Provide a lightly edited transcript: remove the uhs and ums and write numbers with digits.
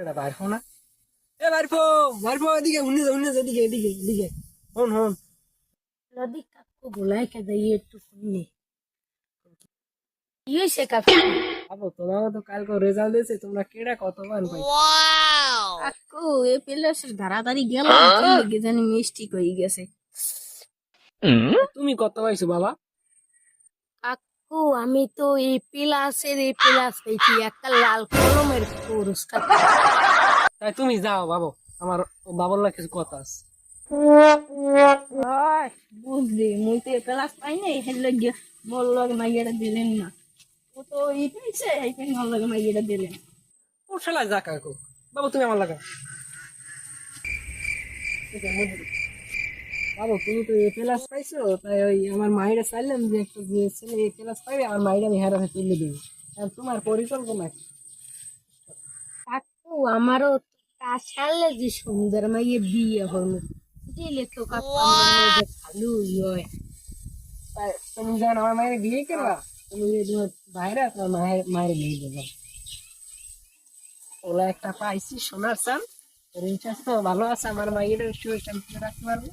এটা বাইর হো না, এ বাইর হো এদিকে, উনি যা এদিকে এদিকে এদিকে, হন হন। নদী কাকু বলাই কে যাই একটু শুনি কি হয়েছে কাকু? বাবু তোমাকে তো কালকে রেজাল্ট দিয়েছে, তোমরা কেডা কত মান পাইছো? কাকু এ প্লাসের ধারাধারি গেল কি লেগে জানি মিস্টেক হয়ে গেছে। তুমি কত পাইছো বাবা? কাকু আমি তো এই প্লাসের এই প্লাস পেয়েছি, একটা লাল কলমের পুরস্কার। তাই তুমি যাও বাবু, আমার বাবার লাগে কিছু কথা আছে। ওই, বুঝলি মুই তো এই প্লাস পাই নাই, হের লগে মোর লগে মাইয়াটা দিলেন না। ও তো ই পেয়েছে, এইখানে মোর লগে মাইয়াটা দিলেন। ও শালা যা কাকু, বাবু তুমি আমার লাগা। বাবু তুমি তো এ প্লাস পাইছো, তাই ওই আমার মায়েরা চাইলাম যে একটা যে ছেলে এ প্লাস পাইবে, আমার মায়েরা আমি হেরাতে তুলে দেবো। আর তোমার পরিকল্পনা কি? কাকু আমারও তার সালে যে সুন্দর মাইয়ে বিয়ে হলো দিলে তো কাকু আমার মেয়ে ভালো হয়। তাই তুমি যখন আমার মায়ের বিয়ে করবা, তুমি যে তোমার বাইরে তোমার মায়ের নিয়ে যাবে। ওলা একটা পাইছি সোনার চান, রিচার্জ তো ভালো আছে, আমার মায়ের সুযোগ রাখতে পারবো।